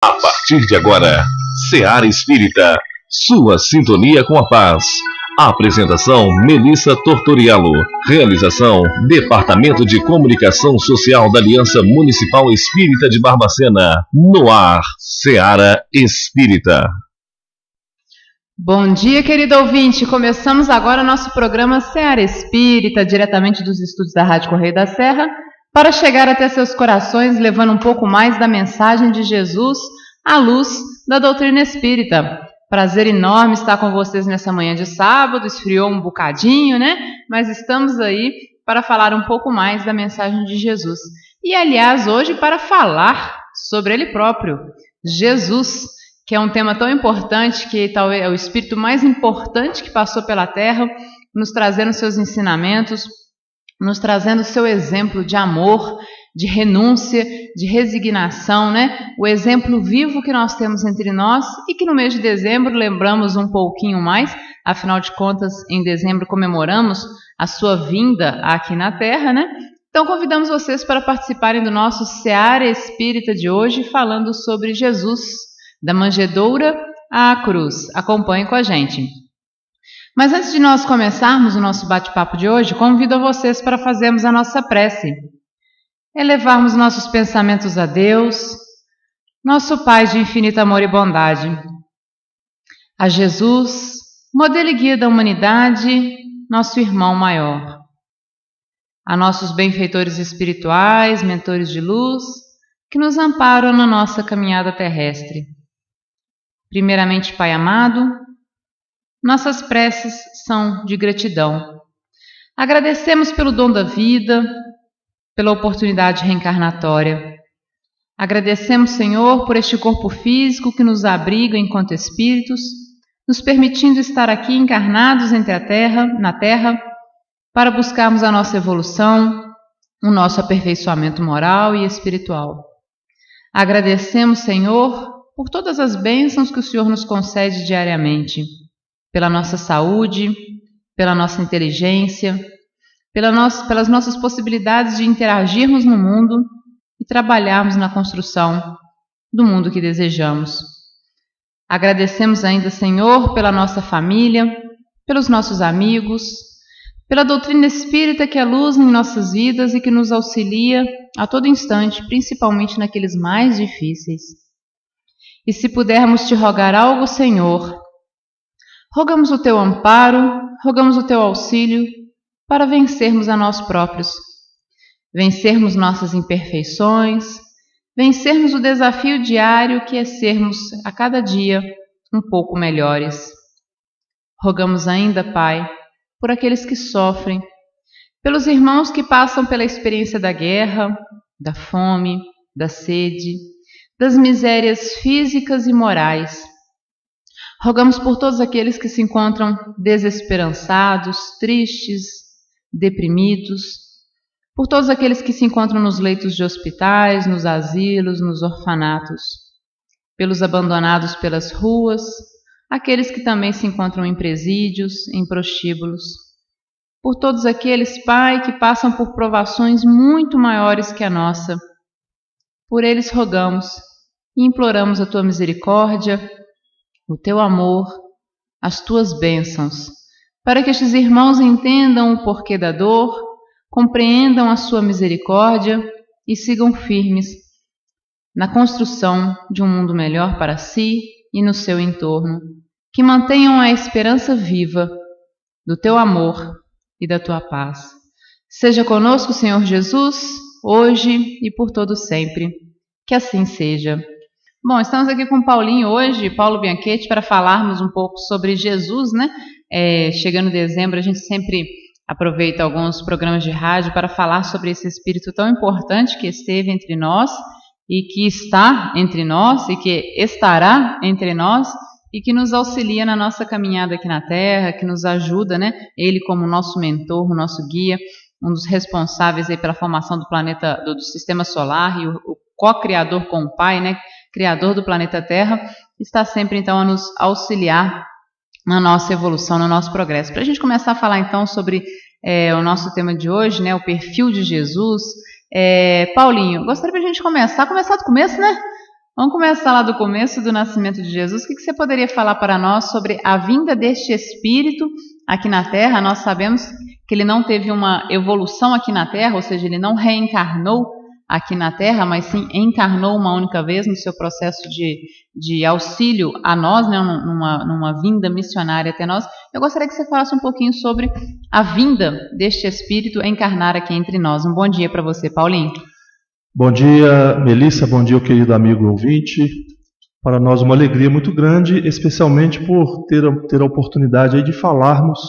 A partir de agora, Seara Espírita, sua sintonia com a paz. Apresentação: Melissa Tortoriello. Realização: Departamento de Comunicação Social da Aliança Municipal Espírita de Barbacena. No ar, Seara Espírita. Bom dia, querido ouvinte. Começamos agora nosso programa Seara Espírita, diretamente dos estúdios da Rádio Correio da Serra, para chegar até seus corações, levando um pouco mais da mensagem de Jesus à luz da doutrina espírita. Prazer enorme estar com vocês nessa manhã de sábado. Esfriou um bocadinho, né? Mas estamos aí para falar um pouco mais da mensagem de Jesus. E, aliás, hoje para falar sobre ele próprio, Jesus, que é um tema tão importante, que talvez é o espírito mais importante que passou pela Terra, nos trazendo seus ensinamentos, nos trazendo seu exemplo de amor, de renúncia, de resignação, né? O exemplo vivo que nós temos entre nós e que no mês de dezembro lembramos um pouquinho mais, afinal de contas, em dezembro comemoramos a sua vinda aqui na Terra, né? Então convidamos vocês para participarem do nosso Seara Espírita de hoje, falando sobre Jesus, da manjedoura à cruz. Acompanhe com a gente. Mas antes de nós começarmos o nosso bate-papo de hoje, convido a vocês para fazermos a nossa prece. Elevarmos nossos pensamentos a Deus, nosso Pai de infinito amor e bondade. A Jesus, modelo e guia da humanidade, nosso irmão maior. A nossos benfeitores espirituais, mentores de luz, que nos amparam na nossa caminhada terrestre. Primeiramente, Pai amado, nossas preces são de gratidão. Agradecemos pelo dom da vida, pela oportunidade reencarnatória. Agradecemos, Senhor, por este corpo físico que nos abriga enquanto espíritos, nos permitindo estar aqui encarnados na Terra, para buscarmos a nossa evolução, o nosso aperfeiçoamento moral e espiritual. Agradecemos, Senhor, por todas as bênçãos que o Senhor nos concede diariamente, pela nossa saúde, pela nossa inteligência, pelas nossas possibilidades de interagirmos no mundo e trabalharmos na construção do mundo que desejamos. Agradecemos ainda, Senhor, pela nossa família, pelos nossos amigos, pela doutrina espírita que é luz em nossas vidas e que nos auxilia a todo instante, principalmente naqueles mais difíceis. E se pudermos te rogar algo, Senhor, rogamos o teu amparo, rogamos o teu auxílio para vencermos a nós próprios, vencermos nossas imperfeições, vencermos o desafio diário que é sermos a cada dia um pouco melhores. Rogamos ainda, Pai, por aqueles que sofrem, pelos irmãos que passam pela experiência da guerra, da fome, da sede, das misérias físicas e morais. Rogamos por todos aqueles que se encontram desesperançados, tristes, deprimidos, por todos aqueles que se encontram nos leitos de hospitais, nos asilos, nos orfanatos, pelos abandonados pelas ruas, aqueles que também se encontram em presídios, em prostíbulos, por todos aqueles, Pai, que passam por provações muito maiores que a nossa. Por eles rogamos e imploramos a tua misericórdia, o teu amor, as tuas bênçãos, para que estes irmãos entendam o porquê da dor, compreendam a sua misericórdia e sigam firmes na construção de um mundo melhor para si e no seu entorno, que mantenham a esperança viva do teu amor e da tua paz. Seja conosco, Senhor Jesus, hoje e por todo sempre. Que assim seja. Bom, estamos aqui com o Paulinho hoje, Paulo Bianchetti, para falarmos um pouco sobre Jesus, né? Chegando dezembro, a gente sempre aproveita alguns programas de rádio para falar sobre esse espírito tão importante que esteve entre nós e que está entre nós e que estará entre nós e que nos auxilia na nossa caminhada aqui na Terra, que nos ajuda, né? Ele como nosso mentor, nosso guia, um dos responsáveis aí pela formação do planeta, do sistema solar e o co-criador com o Pai, né? Criador do planeta Terra, está sempre então a nos auxiliar na nossa evolução, no nosso progresso. Para a gente começar a falar então sobre o nosso tema de hoje, né? O perfil de Jesus. Paulinho, gostaria que a gente começar do começo, né? Vamos começar lá do começo do nascimento de Jesus. O que você poderia falar para nós sobre a vinda deste Espírito aqui na Terra? Nós sabemos que ele não teve uma evolução aqui na Terra, ou seja, ele não reencarnou aqui na Terra, mas sim encarnou uma única vez no seu processo de auxílio a nós, né, numa vinda missionária até nós. Eu gostaria que você falasse um pouquinho sobre a vinda deste Espírito encarnar aqui entre nós. Um bom dia para você, Paulinho. Bom dia, Melissa, bom dia, querido amigo ouvinte. Para nós uma alegria muito grande, especialmente por ter a oportunidade aí de falarmos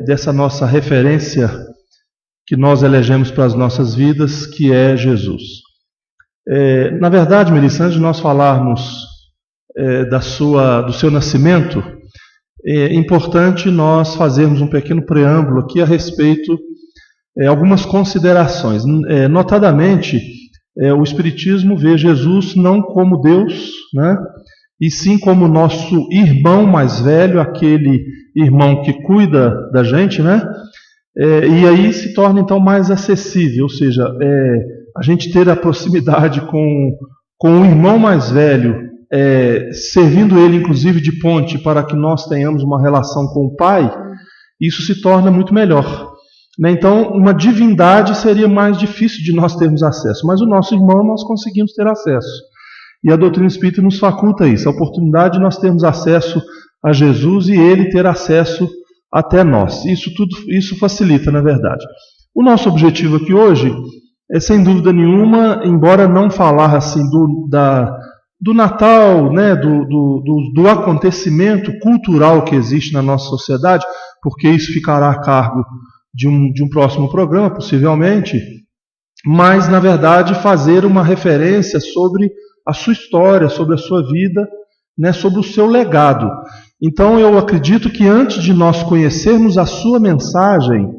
dessa nossa referência que nós elegemos para as nossas vidas, que é Jesus. Na verdade, Melissa, antes de nós falarmos do seu nascimento, é importante nós fazermos um pequeno preâmbulo aqui a respeito algumas considerações. Notadamente, o Espiritismo vê Jesus não como Deus, né, e sim como nosso irmão mais velho, aquele irmão que cuida da gente, né? E aí se torna então mais acessível, ou seja, a gente ter a proximidade com o irmão mais velho, servindo ele inclusive de ponte para que nós tenhamos uma relação com o Pai, isso se torna muito melhor. Então, uma divindade seria mais difícil de nós termos acesso, mas o nosso irmão nós conseguimos ter acesso. E a doutrina espírita nos faculta isso, a oportunidade de nós termos acesso a Jesus e ele ter acesso até nós. Isso facilita, na verdade. O nosso objetivo aqui hoje é, sem dúvida nenhuma, embora não falar assim do Natal, né, do acontecimento cultural que existe na nossa sociedade, porque isso ficará a cargo de um próximo programa, possivelmente, mas, na verdade, fazer uma referência sobre a sua história, sobre a sua vida, né, sobre o seu legado. Então, eu acredito que antes de nós conhecermos a sua mensagem,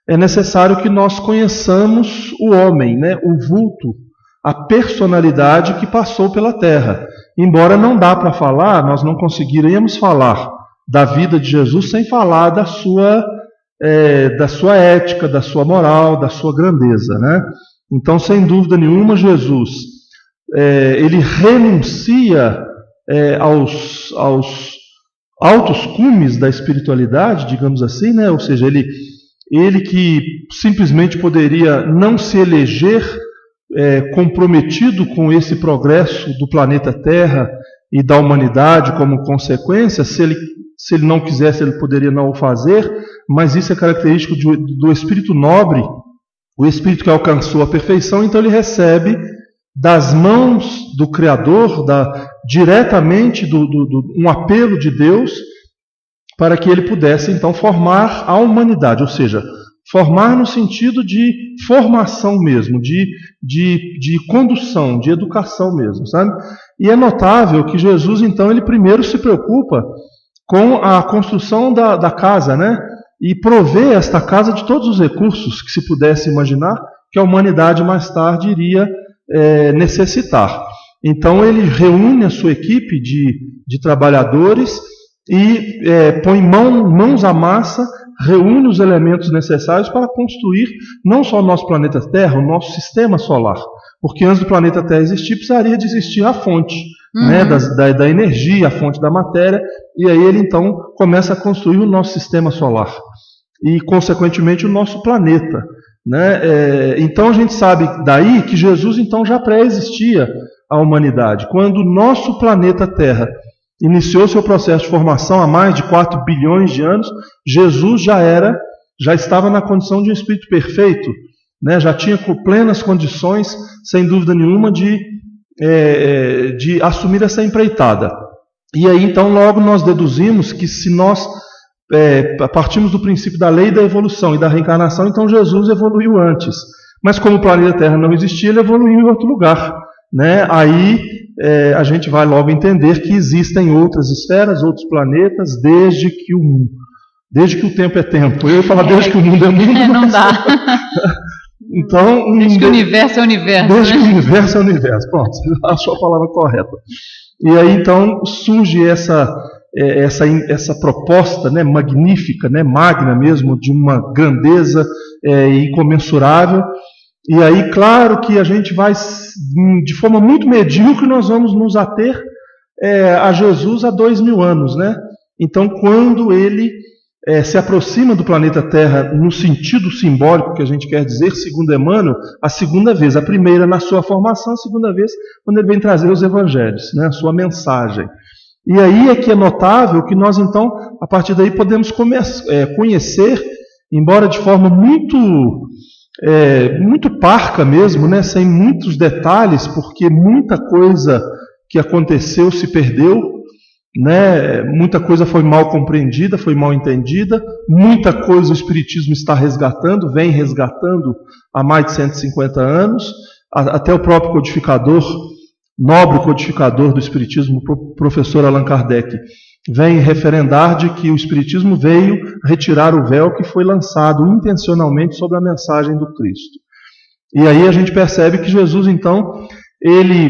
é necessário que nós conheçamos o homem, né, o vulto, a personalidade que passou pela Terra. Embora não dá para falar, nós não conseguiríamos falar da vida de Jesus sem falar da sua ética, da sua moral, da sua grandeza, né? Então, sem dúvida nenhuma, Jesus ele renuncia aos altos cumes da espiritualidade, digamos assim, né? Ou seja, ele que simplesmente poderia não se eleger comprometido com esse progresso do planeta Terra e da humanidade como consequência, se ele não quisesse, ele poderia não o fazer, mas isso é característico do espírito nobre, o espírito que alcançou a perfeição. Então ele recebe das mãos do Criador, diretamente um apelo de Deus, para que ele pudesse então formar a humanidade, ou seja, formar no sentido de formação mesmo, de condução, de educação mesmo, sabe? E é notável que Jesus então ele primeiro se preocupa com a construção da casa, né? E prover esta casa de todos os recursos que se pudesse imaginar que a humanidade mais tarde iria necessitar. Então ele reúne a sua equipe de trabalhadores e põe mãos à massa, reúne os elementos necessários para construir não só o nosso planeta Terra, o nosso sistema solar. Porque antes do planeta Terra existir, precisaria de existir a fonte, né, da energia, a fonte da matéria, e aí ele então começa a construir o nosso sistema solar e, consequentemente, o nosso planeta, né? Então a gente sabe daí que Jesus então já pré-existia a humanidade. Quando o nosso planeta Terra iniciou seu processo de formação há mais de 4 bilhões de anos, Jesus já estava na condição de um espírito perfeito, né? Já tinha plenas condições, sem dúvida nenhuma, de assumir essa empreitada. E aí então logo nós deduzimos que se nós partimos do princípio da lei da evolução e da reencarnação, então Jesus evoluiu antes. Mas como o planeta Terra não existia, ele evoluiu em outro lugar, né? Aí a gente vai logo entender que existem outras esferas, outros planetas, desde que o tempo é tempo. Eu ia falar desde que o mundo é mundo. Não dá. Então, desde que o universo é universo. Desde que o universo é universo. Pronto, achou a palavra correta. E aí então surge essa proposta, né, magnífica, né, magna mesmo, de uma grandeza incomensurável. E aí, claro que a gente vai, de forma muito medíocre, nós vamos nos ater a Jesus há 2000 anos, né? Então, quando ele se aproxima do planeta Terra no sentido simbólico que a gente quer dizer, segundo Emmanuel, a segunda vez, a primeira na sua formação, a segunda vez quando ele vem trazer os evangelhos, né, a sua mensagem. E aí é que é notável que nós então, a partir daí, podemos conhecer, embora de forma muito parca mesmo, né, sem muitos detalhes, porque muita coisa que aconteceu se perdeu, né? Muita coisa foi mal compreendida, foi mal entendida, muita coisa o Espiritismo está resgatando, vem resgatando há mais de 150 anos, até o próprio codificador, nobre codificador do Espiritismo, o professor Allan Kardec, vem referendar de que o Espiritismo veio retirar o véu que foi lançado intencionalmente sobre a mensagem do Cristo. E aí a gente percebe que Jesus, então, ele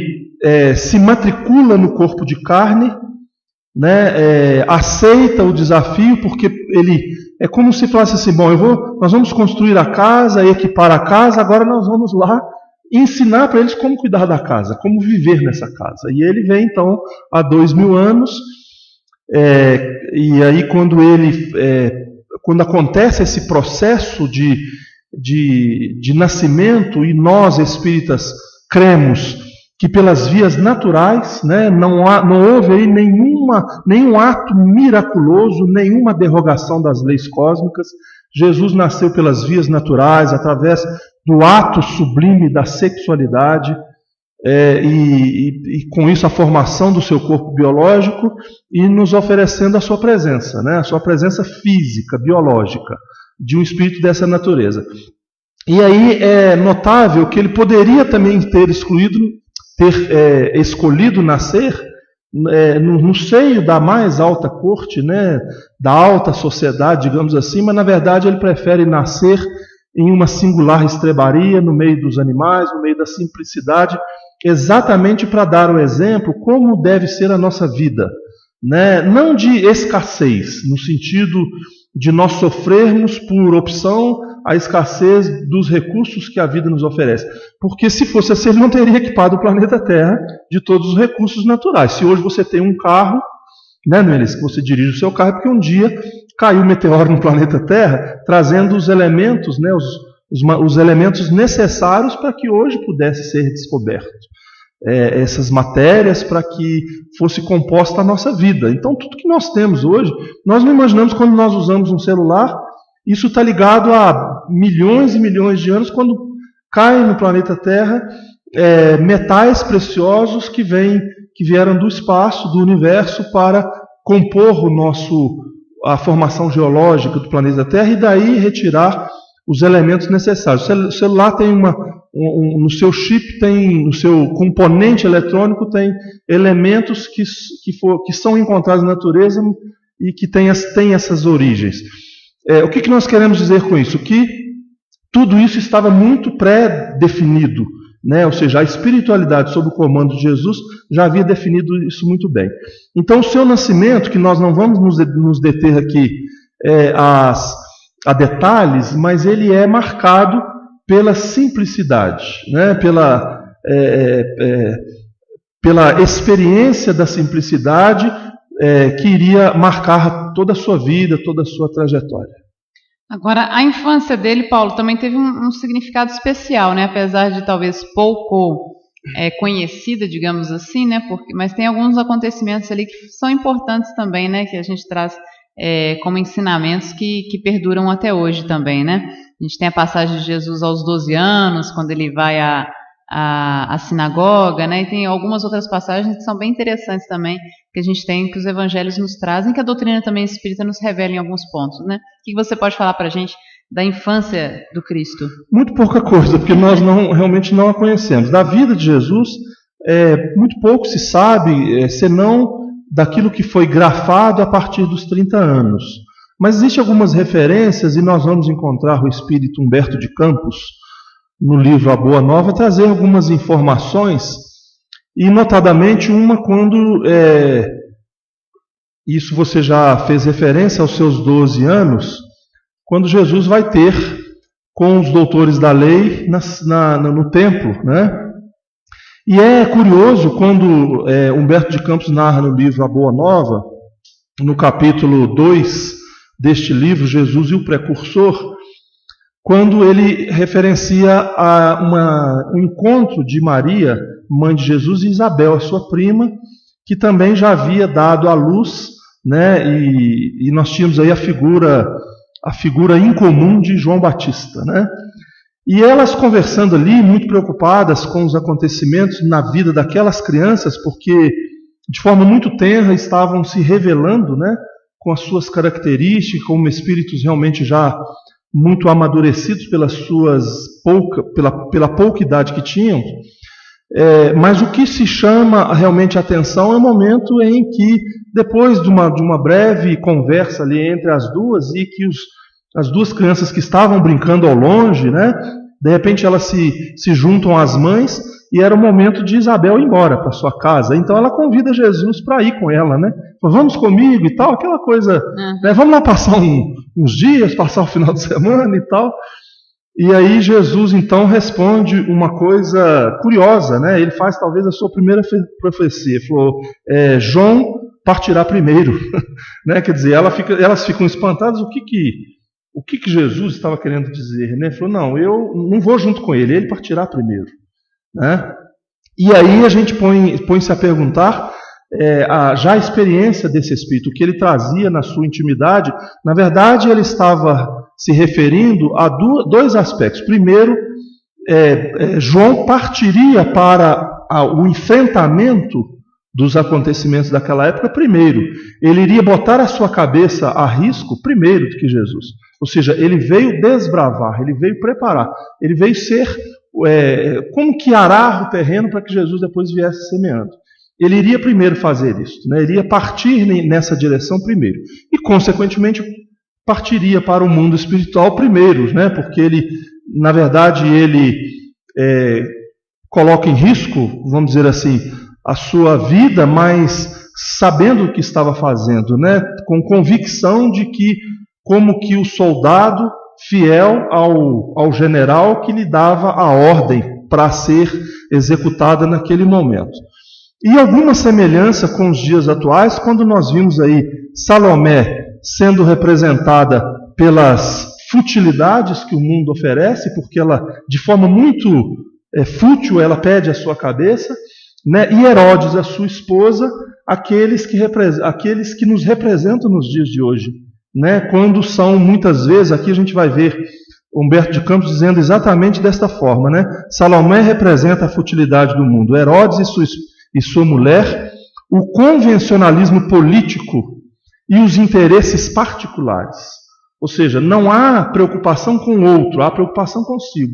se matricula no corpo de carne, né, aceita o desafio, porque ele é como se falasse assim: bom, nós vamos construir a casa, equipar a casa, agora nós vamos lá ensinar para eles como cuidar da casa, como viver nessa casa. E ele vem então há 2000 anos, e aí quando acontece esse processo de nascimento, e nós espíritas cremos que pelas vias naturais, né, não houve aí nenhum ato miraculoso, nenhuma derrogação das leis cósmicas. Jesus nasceu pelas vias naturais, através do ato sublime da sexualidade, e com isso a formação do seu corpo biológico, e nos oferecendo a sua presença, né, a sua presença física, biológica, de um espírito dessa natureza. E aí é notável que ele poderia também ter escolhido nascer no seio da mais alta corte, né, da alta sociedade, digamos assim, mas na verdade ele prefere nascer em uma singular estrebaria, no meio dos animais, no meio da simplicidade, exatamente para dar o exemplo como deve ser a nossa vida, né? Não de escassez, no sentido de nós sofrermos por opção a escassez dos recursos que a vida nos oferece. Porque se fosse assim, ele não teria equipado o planeta Terra de todos os recursos naturais. Se hoje você tem um carro, né, Melis, que você dirige o seu carro, é porque um dia caiu um meteoro no planeta Terra, trazendo os elementos, né, os elementos necessários para que hoje pudesse ser descoberto. Essas matérias para que fosse composta a nossa vida. Então tudo que nós temos hoje, nós não imaginamos quando nós usamos um celular. Isso está ligado a milhões e milhões de anos, quando caem no planeta Terra metais preciosos que vieram do espaço, do universo, para compor a formação geológica do planeta Terra, e daí retirar os elementos necessários. O celular tem no seu chip, no seu componente eletrônico, tem elementos que são encontrados na natureza e que têm essas origens. O que nós queremos dizer com isso? Que tudo isso estava muito pré-definido, né? Ou seja, a espiritualidade sob o comando de Jesus já havia definido isso muito bem. Então o seu nascimento, que nós não vamos nos deter aqui a detalhes, mas ele é marcado pela simplicidade, né? Pela experiência da simplicidade que iria marcar toda a sua vida, toda a sua trajetória. Agora, a infância dele, Paulo, também teve um significado especial, né? Apesar de talvez pouco conhecida, digamos assim, né? Mas tem alguns acontecimentos ali que são importantes também, né? Que a gente traz como ensinamentos que perduram até hoje também, né? A gente tem a passagem de Jesus aos 12 anos, quando ele vai à sinagoga, né? E tem algumas outras passagens que são bem interessantes também, que a gente tem, que os evangelhos nos trazem, que a doutrina também espírita nos revela em alguns pontos, né? O que você pode falar para a gente da infância do Cristo? Muito pouca coisa, porque nós realmente não a conhecemos. Da vida de Jesus, muito pouco se sabe, senão daquilo que foi grafado a partir dos 30 anos. Mas existem algumas referências, e nós vamos encontrar o espírito Humberto de Campos, no livro A Boa Nova, trazer algumas informações, e notadamente uma quando, isso você já fez referência aos seus 12 anos, quando Jesus vai ter com os doutores da lei no templo, né? E é curioso quando Humberto de Campos narra no livro A Boa Nova, no capítulo 2 deste livro, Jesus e o Precursor, quando ele referencia um encontro de Maria, mãe de Jesus, e Isabel, a sua prima, que também já havia dado à luz, né? E nós tínhamos aí a figura incomum de João Batista, né? E elas conversando ali, muito preocupadas com os acontecimentos na vida daquelas crianças, porque de forma muito tenra estavam se revelando, né, com as suas características, como espíritos realmente já muito amadurecidos pela pouca idade que tinham. Mas o que se chama realmente a atenção é o momento em que, depois de uma breve conversa ali entre as duas, e que as duas crianças que estavam brincando ao longe, né, de repente elas se juntam às mães, e era o momento de Isabel ir embora para sua casa. Então ela convida Jesus para ir com ela, né? Vamos comigo e tal, aquela coisa, né? Vamos lá passar uns dias, passar o final de semana e tal. E aí Jesus então responde uma coisa curiosa, né? Ele faz talvez a sua primeira profecia. Ele falou, João partirá primeiro, né? Quer dizer, elas ficam espantadas. O que Jesus estava querendo dizer, né? Ele falou, não, eu não vou junto com ele partirá primeiro, né? E aí a gente põe-se a perguntar já a experiência desse Espírito, o que ele trazia na sua intimidade. Na verdade, ele estava se referindo a dois aspectos. Primeiro, João partiria para o enfrentamento dos acontecimentos daquela época primeiro. Ele iria botar a sua cabeça a risco primeiro do que Jesus. Ou seja, ele veio desbravar, ele veio preparar, ele veio ser como que arar o terreno para que Jesus depois viesse semeando. Ele iria primeiro fazer isso, né? Ele iria partir nessa direção primeiro. E, consequentemente, partiria para o mundo espiritual primeiro, né? Porque ele, na verdade, coloca em risco, vamos dizer assim, a sua vida, mas sabendo o que estava fazendo, né? Com convicção de que, como que o soldado fiel ao general que lhe dava a ordem para ser executada naquele momento. E alguma semelhança com os dias atuais, quando nós vimos aí Salomé sendo representada pelas futilidades que o mundo oferece, porque ela, de forma muito fútil, ela pede a sua cabeça, né? E Herodes, a sua esposa, aqueles que nos representam nos dias de hoje, né? Quando são muitas vezes, aqui a gente vai ver Humberto de Campos dizendo exatamente desta forma, né? Salomé representa a futilidade do mundo, Herodes e sua mulher, o convencionalismo político e os interesses particulares. Ou seja, não há preocupação com o outro, há preocupação consigo,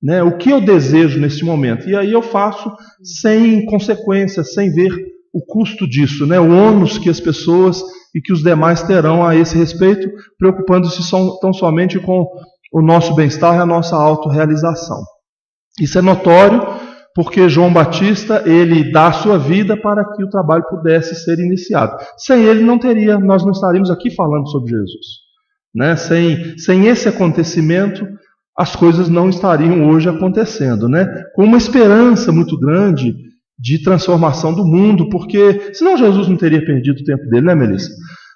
né? O que eu desejo nesse momento? E aí eu faço sem consequências, sem ver o custo disso, né? O ônus que as pessoas e que os demais terão a esse respeito, preocupando-se tão somente com o nosso bem-estar e a nossa autorrealização. Isso é notório porque João Batista, ele dá a sua vida para que o trabalho pudesse ser iniciado. Sem ele nós não estaríamos aqui falando sobre Jesus, né? Sem esse acontecimento, as coisas não estariam hoje acontecendo, né? Com uma esperança muito grande de transformação do mundo, porque senão Jesus não teria perdido o tempo dele, né, Melissa?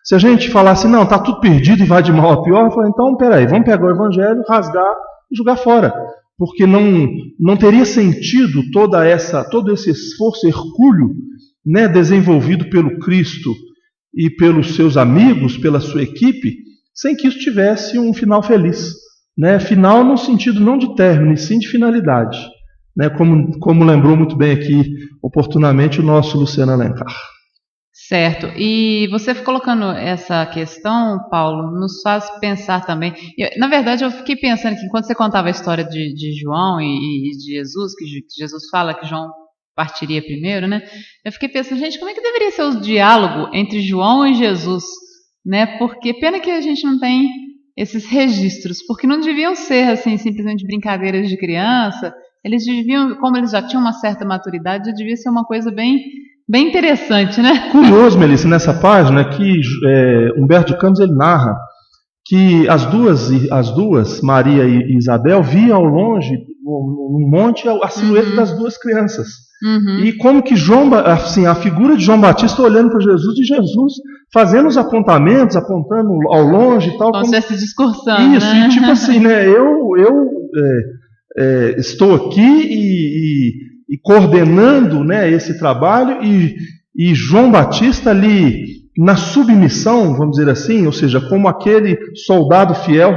Se a gente falasse, não, está tudo perdido e vai de mal a pior, eu falo, então, peraí, vamos pegar o Evangelho, rasgar e jogar fora. Porque não teria sentido todo esse esforço hercúleo, né, desenvolvido pelo Cristo e pelos seus amigos, pela sua equipe, sem que isso tivesse um final feliz, né? Final no sentido não de término, e sim de finalidade, né? Como lembrou muito bem aqui, oportunamente, o nosso Luciano Alencar. Certo, e você colocando essa questão, Paulo, nos faz pensar também. Na verdade, eu fiquei pensando que enquanto você contava a história de João e de Jesus, que Jesus fala que João partiria primeiro, né? Eu fiquei pensando, gente, como é que deveria ser o diálogo entre João e Jesus, né? Porque pena que a gente não tem esses registros, porque não deviam ser assim simplesmente brincadeiras de criança. Eles deviam, como eles já tinham uma certa maturidade, devia ser uma coisa bem interessante, né? Curioso, Melissa, nessa página que Humberto de Campos ele narra que as duas, Maria e Isabel, viam ao longe, no monte, a silhueta das duas crianças. E como que a figura de João Batista olhando para Jesus, e Jesus fazendo os apontamentos, apontando ao longe e tal. Como se estivesse discursando. Isso, né? E tipo assim, né? Eu estou aqui e coordenando, né, esse trabalho, e João Batista ali na submissão, vamos dizer assim, ou seja, como aquele soldado fiel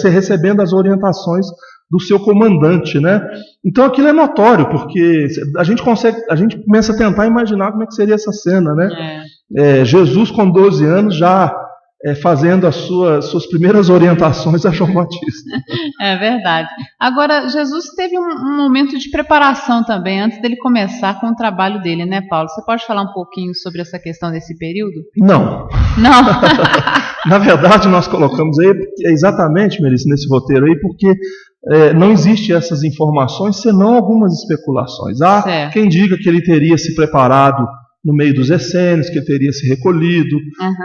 recebendo as orientações do seu comandante, né? Então aquilo é notório, porque a gente começa a tentar imaginar como é que seria essa cena, né? Jesus com 12 anos já fazendo as suas primeiras orientações a João Batista. É verdade. Agora, Jesus teve um momento de preparação também, antes dele começar com o trabalho dele, né, Paulo? Você pode falar um pouquinho sobre essa questão desse período? Não. Na verdade, nós colocamos aí, exatamente, Melissa, nesse roteiro aí, porque não existem essas informações, senão algumas especulações. Há quem diga que ele teria se preparado no meio dos essênios, que ele teria se recolhido,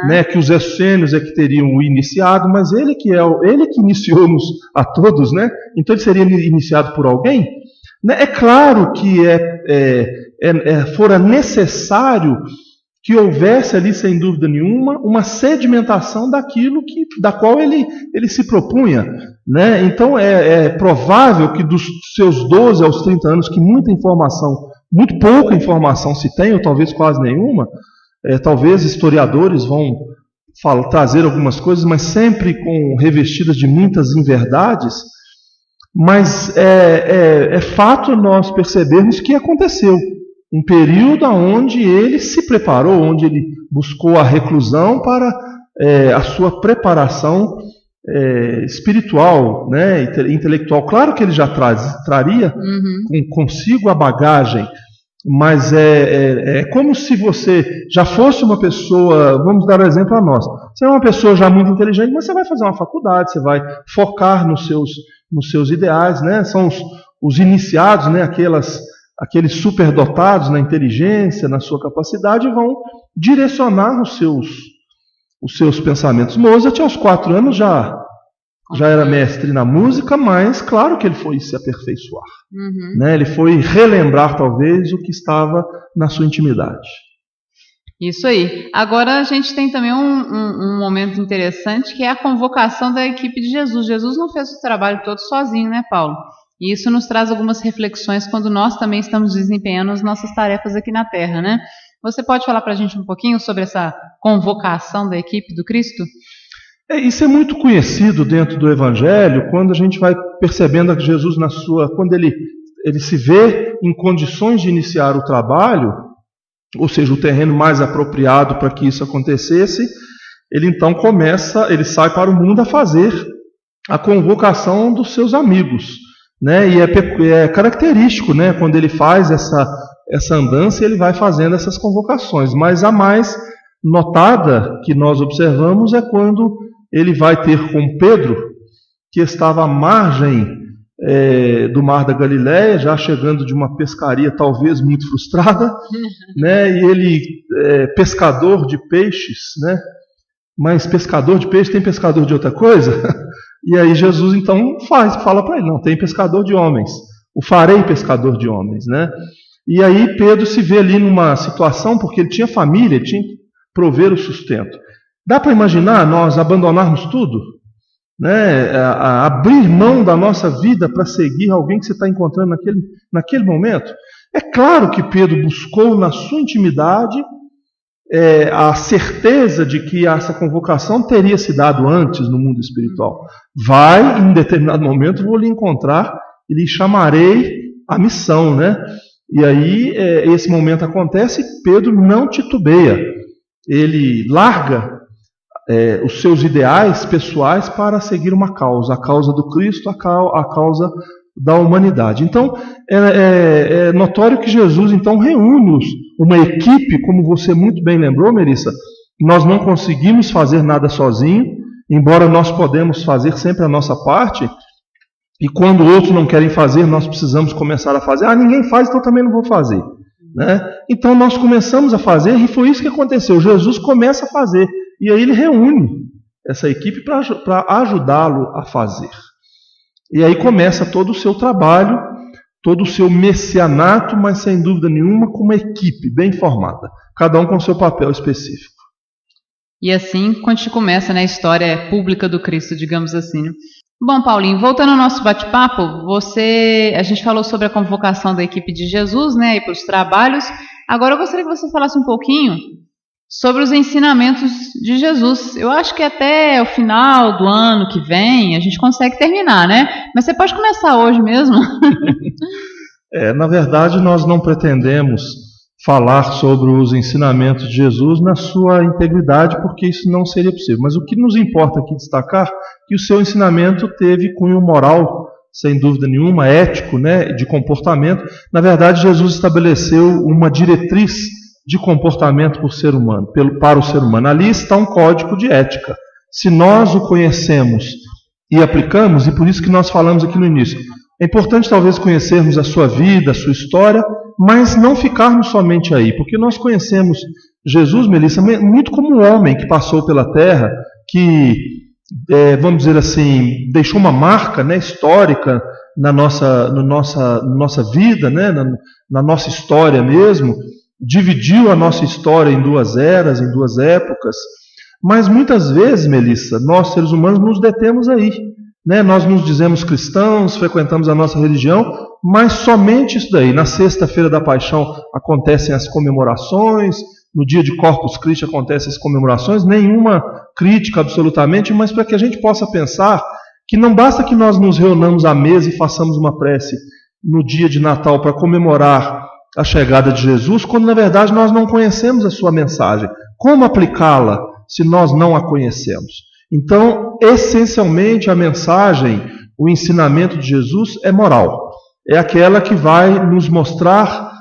né, que os essênios é que teriam o iniciado, mas ele que iniciou-nos a todos, né? Então ele seria iniciado por alguém? Né? É claro que fora necessário que houvesse ali, sem dúvida nenhuma, uma sedimentação da qual ele se propunha, né? Então é provável que dos seus 12 aos 30 anos, que muito pouca informação se tem, ou talvez quase nenhuma, talvez historiadores vão trazer algumas coisas, mas sempre revestidas de muitas inverdades, mas é fato nós percebermos que aconteceu um período onde ele se preparou, onde ele buscou a reclusão para a sua preparação espiritual, né, intelectual. Claro que ele já traria consigo a bagagem, mas é como se você já fosse uma pessoa, vamos dar um exemplo a nós. Você é uma pessoa já muito inteligente, mas você vai fazer uma faculdade, você vai focar nos seus ideais, né? São os iniciados, né, aqueles superdotados na inteligência, na sua capacidade, vão direcionar os seus pensamentos. Mozart, aos 4 anos, já era mestre na música, mas claro que ele foi se aperfeiçoar. Né? Ele foi relembrar, talvez, o que estava na sua intimidade. Isso aí. Agora a gente tem também um momento interessante, que é a convocação da equipe de Jesus. Jesus não fez o trabalho todo sozinho, né, Paulo? E isso nos traz algumas reflexões quando nós também estamos desempenhando as nossas tarefas aqui na Terra, né? Você pode falar para a gente um pouquinho sobre essa convocação da equipe do Cristo? Isso é muito conhecido dentro do Evangelho, quando a gente vai percebendo que Jesus, quando ele se vê em condições de iniciar o trabalho, ou seja, o terreno mais apropriado para que isso acontecesse, ele então ele sai para o mundo a fazer a convocação dos seus amigos, né? E é característico, né, quando ele faz essa andança, ele vai fazendo essas convocações, mas a mais notada que nós observamos é quando ele vai ter com Pedro, que estava à margem do Mar da Galileia, já chegando de uma pescaria talvez muito frustrada, né? E ele, pescador de peixes, né? Mas pescador de peixe tem pescador de outra coisa? E aí Jesus então fala para ele, não, tem pescador de homens, o farei pescador de homens, né? E aí Pedro se vê ali numa situação, porque ele tinha família, ele tinha que prover o sustento. Dá para imaginar nós abandonarmos tudo? Né? Abrir mão da nossa vida para seguir alguém que você está encontrando naquele momento? É claro que Pedro buscou na sua intimidade a certeza de que essa convocação teria se dado antes no mundo espiritual. Vai, em determinado momento, vou lhe encontrar e lhe chamarei a missão, né? E aí esse momento acontece e Pedro não titubeia. Ele larga os seus ideais pessoais para seguir uma causa, a causa do Cristo, a causa da humanidade. Então, é notório que Jesus então reúne uma equipe, como você muito bem lembrou, Melissa. Nós não conseguimos fazer nada sozinho, embora nós podemos fazer sempre a nossa parte, e quando outros não querem fazer, nós precisamos começar a fazer. Ninguém faz, então também não vou fazer, né? Então nós começamos a fazer, e foi isso que aconteceu. Jesus começa a fazer, e aí ele reúne essa equipe para ajudá-lo a fazer. E aí começa todo o seu trabalho, todo o seu messianato, mas sem dúvida nenhuma com uma equipe bem formada, cada um com seu papel específico. E assim começa, né, a história pública do Cristo, digamos assim. Bom, Paulinho, voltando ao nosso bate-papo, a gente falou sobre a convocação da equipe de Jesus, né, e para os trabalhos. Agora eu gostaria que você falasse um pouquinho sobre os ensinamentos de Jesus. Eu acho que até o final do ano que vem a gente consegue terminar, né? Mas você pode começar hoje mesmo? Na verdade, nós não pretendemos falar sobre os ensinamentos de Jesus na sua integridade, porque isso não seria possível. Mas o que nos importa aqui destacar é que o seu ensinamento teve cunho moral, sem dúvida nenhuma, ético, né, de comportamento. Na verdade, Jesus estabeleceu uma diretriz de comportamento para o ser humano. Ali está um código de ética. Se nós o conhecemos e aplicamos, e por isso que nós falamos aqui no início, é importante talvez conhecermos a sua vida, a sua história, mas não ficarmos somente aí, porque nós conhecemos Jesus, Melissa, muito como um homem que passou pela terra, que, vamos dizer assim, deixou uma marca, né, histórica na nossa vida, né, na nossa história mesmo, dividiu a nossa história em duas eras, em duas épocas, mas muitas vezes, Melissa, nós seres humanos nos detemos aí, né? Nós nos dizemos cristãos, frequentamos a nossa religião, mas somente isso daí. Na sexta-feira da Paixão acontecem as comemorações, no dia de Corpus Christi acontecem as comemorações, nenhuma crítica absolutamente, mas para que a gente possa pensar que não basta que nós nos reunamos à mesa e façamos uma prece no dia de Natal para comemorar a chegada de Jesus, quando na verdade nós não conhecemos a sua mensagem. Como aplicá-la se nós não a conhecemos? Então, essencialmente, a mensagem, o ensinamento de Jesus é moral. É aquela que vai nos mostrar,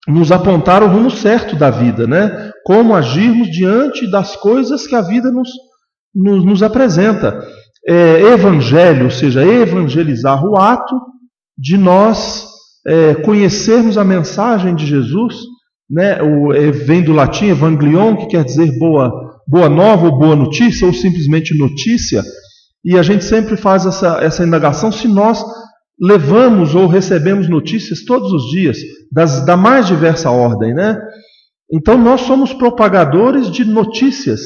nos apontar o rumo certo da vida, né? Como agirmos diante das coisas que a vida nos apresenta. Evangelho, ou seja, evangelizar, o ato de nós conhecermos a mensagem de Jesus, né? Vem do latim evangelion, que quer dizer boa nova ou boa notícia, ou simplesmente notícia, e a gente sempre faz essa indagação se nós levamos ou recebemos notícias todos os dias, da mais diversa ordem, né? Então nós somos propagadores de notícias,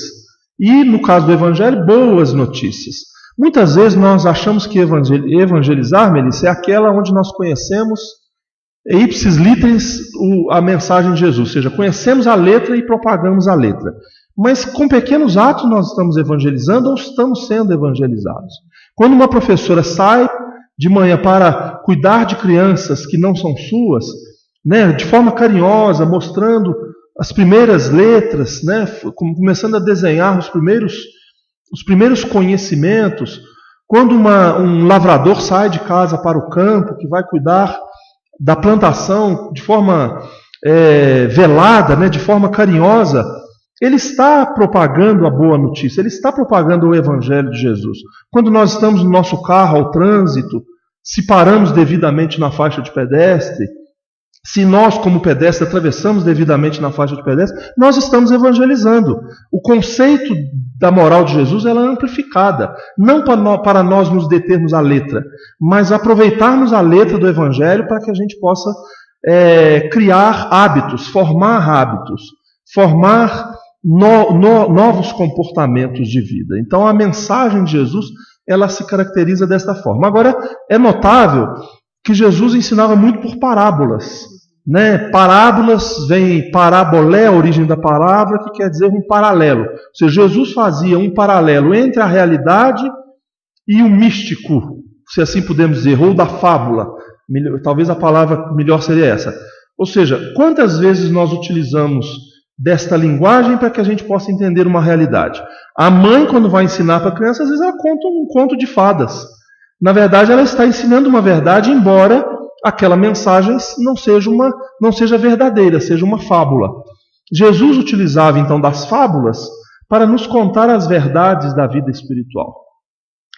e no caso do Evangelho, boas notícias. Muitas vezes nós achamos que evangelizar, Melissa, é aquela onde nós conhecemos ipsis literis a mensagem de Jesus, ou seja, conhecemos a letra e propagamos a letra. Mas com pequenos atos nós estamos evangelizando ou estamos sendo evangelizados. Quando uma professora sai de manhã para cuidar de crianças que não são suas, né, de forma carinhosa, mostrando as primeiras letras, né, começando a desenhar os primeiros conhecimentos, quando um lavrador sai de casa para o campo, que vai cuidar da plantação de forma velada, né, de forma carinhosa, ele está propagando a boa notícia, ele está propagando o Evangelho de Jesus. Quando nós estamos no nosso carro ao trânsito, se paramos devidamente na faixa de pedestre, se nós, como pedestre, atravessamos devidamente na faixa de pedestre, nós estamos evangelizando. O conceito da moral de Jesus ela é amplificada, não para nós nos determos à letra, mas aproveitarmos a letra do Evangelho para que a gente possa criar hábitos, formar novos comportamentos de vida. Então a mensagem de Jesus ela se caracteriza desta forma. Agora é notável que Jesus ensinava muito por parábolas, né? Parábolas vem parabolé, a origem da palavra, que quer dizer um paralelo. Ou seja, Jesus fazia um paralelo entre a realidade e o místico, se assim podemos dizer, ou da fábula. Talvez a palavra melhor seria essa. Ou seja, quantas vezes nós utilizamos desta linguagem para que a gente possa entender uma realidade? A mãe, quando vai ensinar para a criança, às vezes ela conta um conto de fadas. Na verdade, ela está ensinando uma verdade, embora aquela mensagem não seja verdadeira, seja uma fábula. Jesus utilizava então das fábulas para nos contar as verdades da vida espiritual.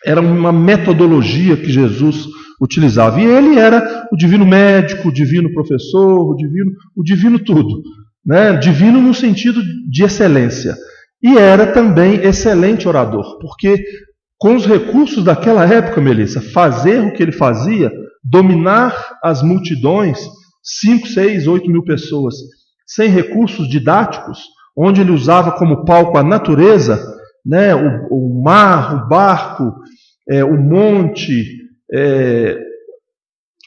Era uma metodologia que Jesus utilizava. E ele era o divino médico, o divino professor, o divino tudo, né? Divino no sentido de excelência. e era também excelente orador, porque com os recursos daquela época, Melissa, fazer o que ele fazia, dominar as multidões, 5, 6, 8 mil pessoas, sem recursos didáticos, onde ele usava como palco a natureza, né, o mar, o barco, o monte,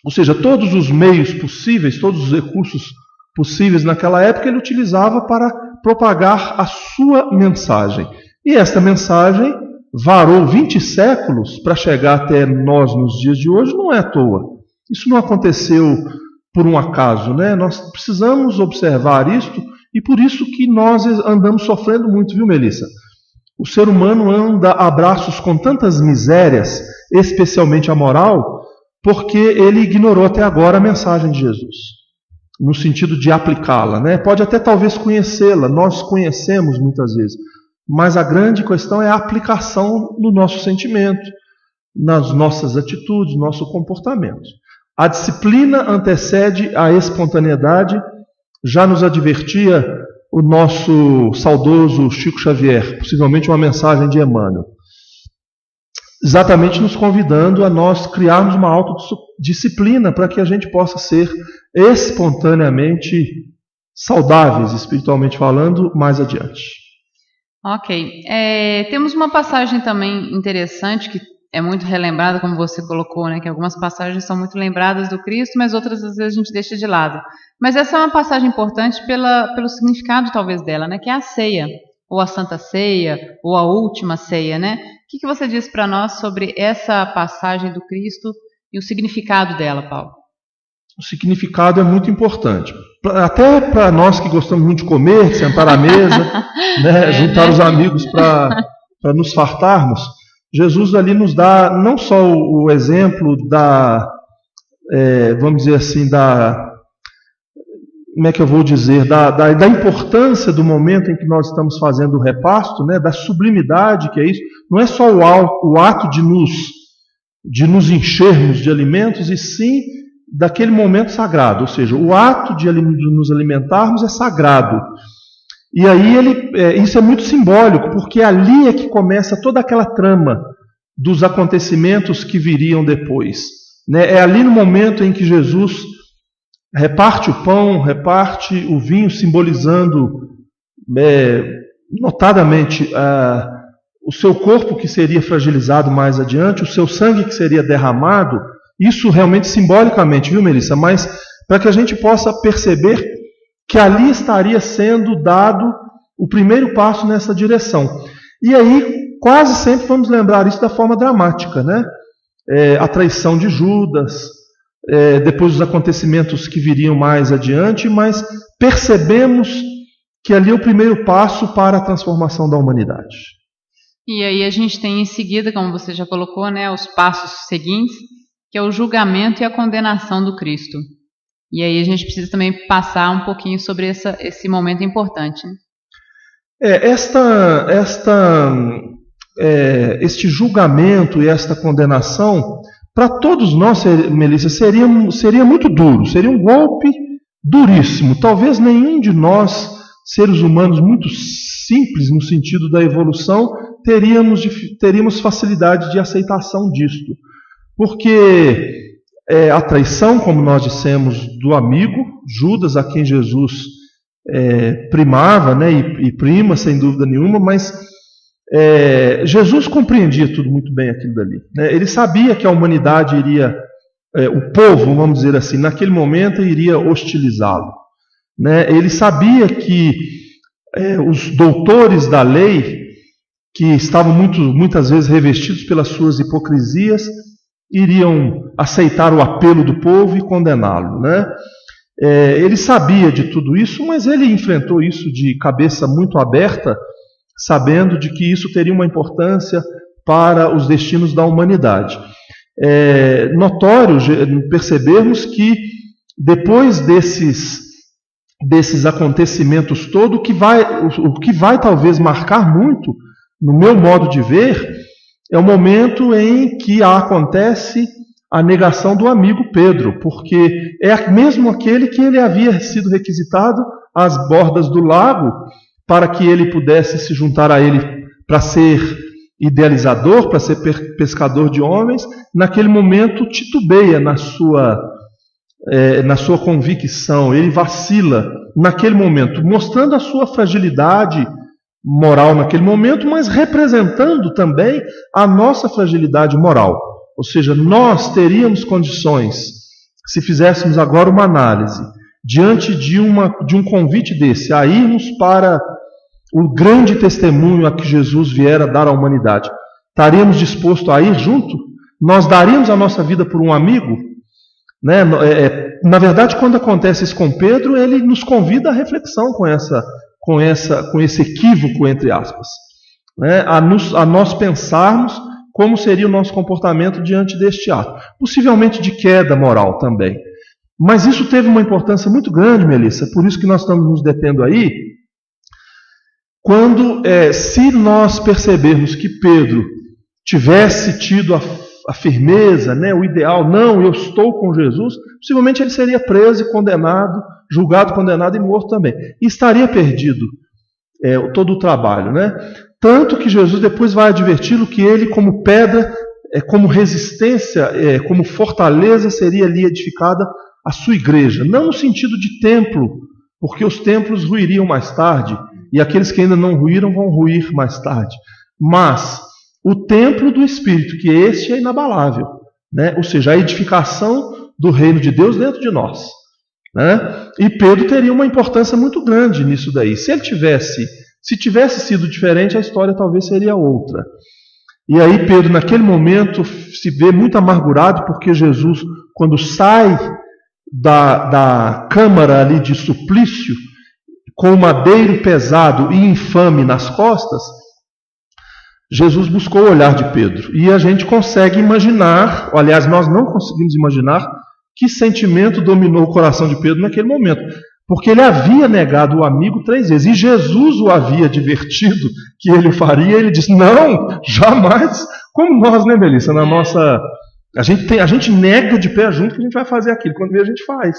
ou seja, todos os meios possíveis, todos os recursos possíveis naquela época, ele utilizava para propagar a sua mensagem. E esta mensagem varou 20 séculos para chegar até nós nos dias de hoje, não é à toa. Isso não aconteceu por um acaso, né? Nós precisamos observar isto, e por isso que nós andamos sofrendo muito, viu, Melissa? O ser humano anda a braços com tantas misérias, especialmente a moral, porque ele ignorou até agora a mensagem de Jesus, no sentido de aplicá-la, né? Pode até talvez conhecê-la, nós conhecemos muitas vezes, mas a grande questão é a aplicação no nosso sentimento, nas nossas atitudes, no nosso comportamento. A disciplina antecede a espontaneidade, já nos advertia o nosso saudoso Chico Xavier, possivelmente uma mensagem de Emmanuel, exatamente nos convidando a nós criarmos uma autodisciplina para que a gente possa ser espontaneamente saudáveis, espiritualmente falando, mais adiante. Ok. Temos uma passagem também interessante que é muito relembrada, como você colocou, né, que algumas passagens são muito lembradas do Cristo, mas outras às vezes a gente deixa de lado. Mas essa é uma passagem importante pelo significado talvez dela, né, que é a ceia, ou a Santa Ceia, ou a Última Ceia, né? O que você diz para nós sobre essa passagem do Cristo e o significado dela, Paulo? O significado é muito importante. Até para nós que gostamos muito de comer, de sentar à mesa, né, juntar os amigos para nos fartarmos, Jesus ali nos dá não só o exemplo vamos dizer assim, como é que eu vou dizer, da importância do momento em que nós estamos fazendo o repasto, né, da sublimidade que é isso. Não é só o ato de nos enchermos de alimentos, e sim daquele momento sagrado, ou seja, o ato de nos alimentarmos é sagrado. E aí isso é muito simbólico, porque ali é que começa toda aquela trama dos acontecimentos que viriam depois, né? É ali no momento em que Jesus reparte o pão, reparte o vinho, simbolizando notadamente o seu corpo que seria fragilizado mais adiante, o seu sangue que seria derramado, isso realmente simbolicamente, viu, Melissa? Mas para que a gente possa perceber que ali estaria sendo dado o primeiro passo nessa direção. E aí, quase sempre vamos lembrar isso da forma dramática, né? A traição de Judas, depois os acontecimentos que viriam mais adiante, mas percebemos que ali é o primeiro passo para a transformação da humanidade. E aí a gente tem em seguida, como você já colocou, né, os passos seguintes, que é o julgamento e a condenação do Cristo. E aí a gente precisa também passar um pouquinho sobre esse momento importante, né? Este julgamento e esta condenação, para todos nós, Melissa, seria muito duro, seria um golpe duríssimo. Talvez nenhum de nós, seres humanos muito simples no sentido da evolução, teríamos facilidade de aceitação disto. Porque a traição, como nós dissemos, do amigo, Judas, a quem Jesus primava, né, e prima, sem dúvida nenhuma, mas Jesus compreendia tudo muito bem aquilo dali, né? Ele sabia que a humanidade iria, o povo, vamos dizer assim, naquele momento iria hostilizá-lo, né? Ele sabia que os doutores da lei, que estavam muitas vezes revestidos pelas suas hipocrisias, iriam aceitar o apelo do povo e condená-lo, né? Ele sabia de tudo isso, mas ele enfrentou isso de cabeça muito aberta, sabendo de que isso teria uma importância para os destinos da humanidade. É notório percebermos que depois desses acontecimentos todos, o que vai talvez marcar muito, no meu modo de ver, é o momento em que acontece a negação do amigo Pedro, porque é mesmo aquele que ele havia sido requisitado às bordas do lago para que ele pudesse se juntar a ele para ser idealizador, para ser pescador de homens. Naquele momento titubeia na sua convicção, ele vacila naquele momento, mostrando a sua fragilidade moral naquele momento, mas representando também a nossa fragilidade moral. Ou seja, nós teríamos condições, se fizéssemos agora uma análise, diante de um convite desse, a irmos para o grande testemunho a que Jesus viera dar à humanidade. Estaríamos dispostos a ir junto? Nós daríamos a nossa vida por um amigo? Né? Na verdade, quando acontece isso com Pedro, ele nos convida à reflexão com esse equívoco, entre aspas, né? A nós pensarmos como seria o nosso comportamento diante deste ato. Possivelmente de queda moral também. Mas isso teve uma importância muito grande, Melissa, por isso que nós estamos nos detendo aí. Se nós percebermos que Pedro tivesse tido a firmeza, né, o ideal, não, eu estou com Jesus, possivelmente ele seria preso e condenado, julgado, condenado e morto também. E estaria perdido todo o trabalho, né? Tanto que Jesus depois vai adverti-lo que ele, como pedra, como resistência, como fortaleza, seria ali edificada a sua igreja. Não no sentido de templo, porque os templos ruiriam mais tarde, e aqueles que ainda não ruíram vão ruir mais tarde. Mas o templo do Espírito, que este é inabalável, né? Ou seja, a edificação do reino de Deus dentro de nós, né? E Pedro teria uma importância muito grande nisso daí. Se tivesse sido diferente, a história talvez seria outra. E aí Pedro, naquele momento, se vê muito amargurado, porque Jesus, quando sai da câmara ali de suplício, com o madeiro pesado e infame nas costas, Jesus buscou o olhar de Pedro. E a gente consegue imaginar, aliás, nós não conseguimos imaginar que sentimento dominou o coração de Pedro naquele momento. Porque ele havia negado o amigo 3 vezes. E Jesus o havia advertido que ele faria. E ele disse, não, jamais. Como nós, né, Melissa? Na nossa... A gente nega de pé junto que a gente vai fazer aquilo. Quando vê, a gente faz.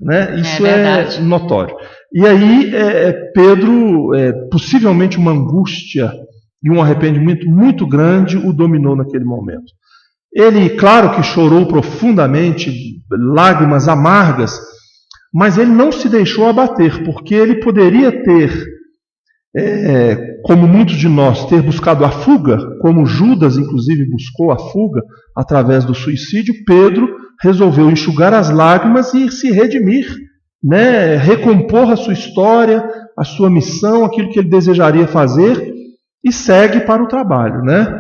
Né? Isso é notório. E aí, Pedro, possivelmente uma angústia e um arrependimento muito grande o dominou naquele momento. Ele, claro que chorou profundamente, lágrimas amargas, mas ele não se deixou abater, porque ele poderia ter, como muitos de nós, ter buscado a fuga, como Judas, inclusive, buscou a fuga através do suicídio. Pedro resolveu enxugar as lágrimas e se redimir, né? Recompor a sua história, a sua missão, aquilo que ele desejaria fazer, e segue para o trabalho, né?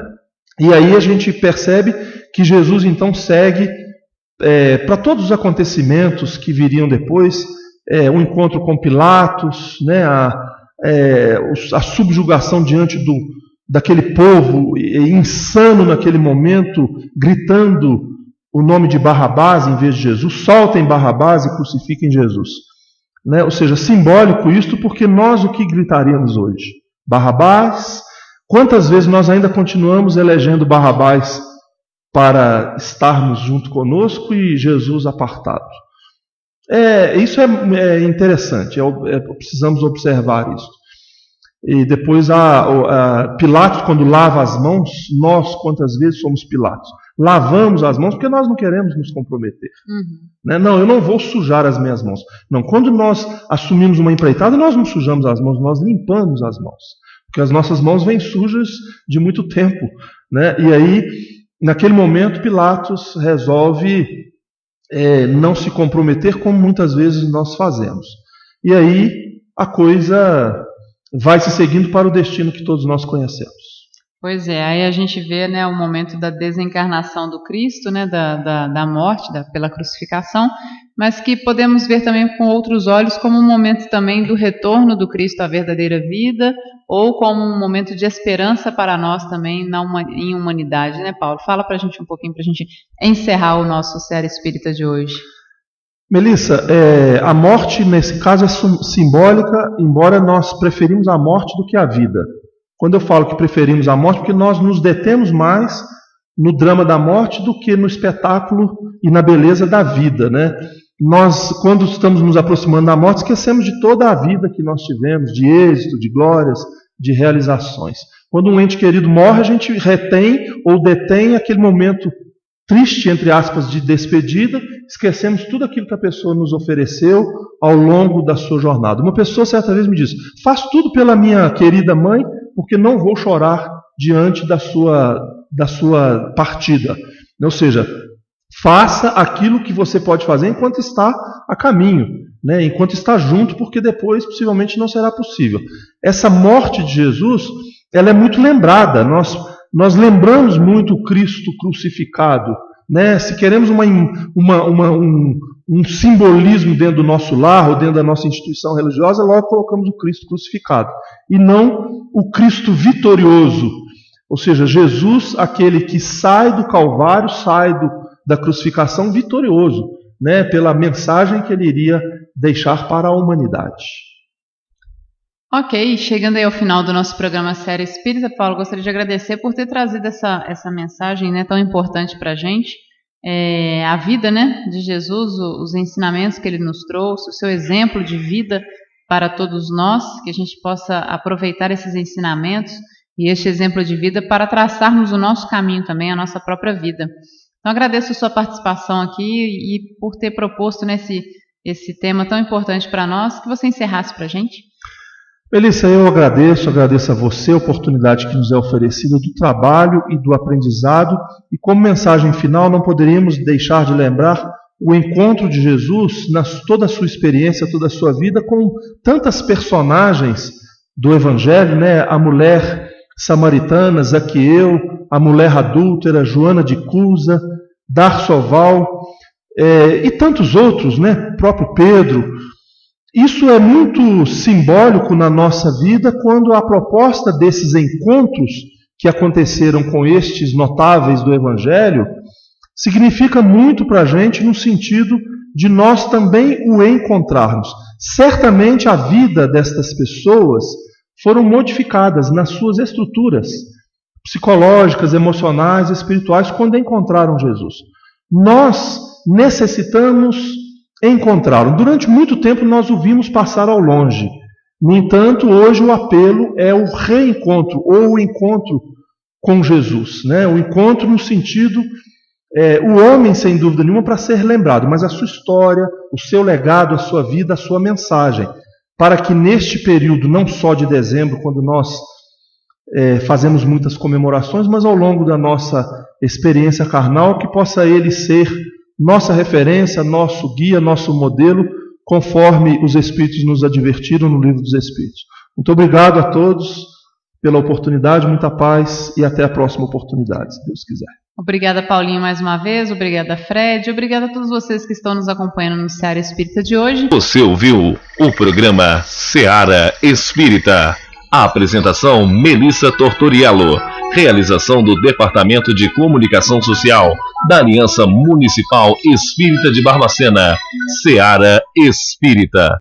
E aí a gente percebe que Jesus então segue para todos os acontecimentos que viriam depois, o encontro com Pilatos, né, a subjugação diante daquele povo insano naquele momento, gritando o nome de Barrabás em vez de Jesus, soltem Barrabás e crucifiquem Jesus. Né? Ou seja, simbólico isto, porque nós o que gritaríamos hoje? Barrabás. Quantas vezes nós ainda continuamos elegendo Barrabás para estarmos junto conosco e Jesus apartado? Isso é interessante, precisamos observar isso. E depois Pilatos, quando lava as mãos, nós quantas vezes somos Pilatos? Lavamos as mãos porque nós não queremos nos comprometer. Né? Não, eu não vou sujar as minhas mãos. Não, quando nós assumimos uma empreitada, nós não sujamos as mãos, nós limpamos as mãos. Porque as nossas mãos vêm sujas de muito tempo. Né? E aí, naquele momento, Pilatos resolve não se comprometer, como muitas vezes nós fazemos. E aí, a coisa vai se seguindo para o destino que todos nós conhecemos. Pois é, aí a gente vê, né, o momento da desencarnação do Cristo, né, da morte, pela crucificação, mas que podemos ver também com outros olhos como um momento também do retorno do Cristo à verdadeira vida, ou como um momento de esperança para nós também em humanidade, né, Paulo? Fala para a gente um pouquinho, para a gente encerrar o nosso Seara Espírita de hoje. Melissa, a morte nesse caso é simbólica, embora nós preferimos a morte do que a vida. Quando eu falo que preferimos a morte, porque nós nos detemos mais no drama da morte do que no espetáculo e na beleza da vida, né? nós, quando estamos nos aproximando da morte, esquecemos de toda a vida que nós tivemos, de êxito, de glórias, de realizações. Quando um ente querido morre, a gente retém ou detém aquele momento triste, entre aspas, de despedida, esquecemos tudo aquilo que a pessoa nos ofereceu ao longo da sua jornada. Uma pessoa certa vez me disse: faço tudo pela minha querida mãe, porque não vou chorar diante da sua partida. Ou seja, faça aquilo que você pode fazer enquanto está a caminho, né? Enquanto está junto, porque depois possivelmente não será possível. Essa morte de Jesus, ela é muito lembrada. Nós lembramos muito o Cristo crucificado, né? Se queremos um simbolismo dentro do nosso lar ou dentro da nossa instituição religiosa, logo colocamos o Cristo crucificado e não o Cristo vitorioso. Ou seja, Jesus, aquele que sai do Calvário, sai da crucificação vitorioso, né? Pela mensagem que ele iria deixar para a humanidade. Ok, chegando aí ao final do nosso programa Série Espírita, Paulo, gostaria de agradecer por ter trazido essa mensagem, né, tão importante para a gente, a vida, né, de Jesus, os ensinamentos que ele nos trouxe, o seu exemplo de vida para todos nós, que a gente possa aproveitar esses ensinamentos e este exemplo de vida para traçarmos o nosso caminho também, a nossa própria vida. Então agradeço a sua participação aqui e por ter proposto esse tema tão importante para nós, que você encerrasse para a gente. Melissa, eu agradeço a você a oportunidade que nos é oferecida do trabalho e do aprendizado, e como mensagem final não poderíamos deixar de lembrar o encontro de Jesus, toda a sua experiência, toda a sua vida, com tantas personagens do Evangelho, né? A mulher samaritana, Zaqueu, a mulher adúltera, Joana de Cusa, Darsoval, e tantos outros, né? O próprio Pedro. Isso é muito simbólico na nossa vida quando a proposta desses encontros que aconteceram com estes notáveis do Evangelho significa muito para a gente no sentido de nós também o encontrarmos. Certamente a vida destas pessoas foram modificadas nas suas estruturas psicológicas, emocionais, espirituais quando encontraram Jesus. Nós necessitamos encontrá-lo. Durante muito tempo nós o vimos passar ao longe. No entanto, hoje o apelo é o reencontro, ou o encontro com Jesus, né? O encontro no sentido, o homem sem dúvida nenhuma para ser lembrado, mas a sua história, o seu legado, a sua vida, a sua mensagem, para que neste período, não só de dezembro, quando nós fazemos muitas comemorações, mas ao longo da nossa experiência carnal, que possa ele ser nossa referência, nosso guia, nosso modelo, conforme os Espíritos nos advertiram no Livro dos Espíritos. Muito obrigado a todos pela oportunidade, muita paz e até a próxima oportunidade, se Deus quiser. Obrigada, Paulinho, mais uma vez. Obrigada, Fred. Obrigada a todos vocês que estão nos acompanhando no Seara Espírita de hoje. Você ouviu o programa Seara Espírita. A apresentação Melissa Tortoriello. Realização do Departamento de Comunicação Social da Aliança Municipal Espírita de Barbacena. Seara Espírita.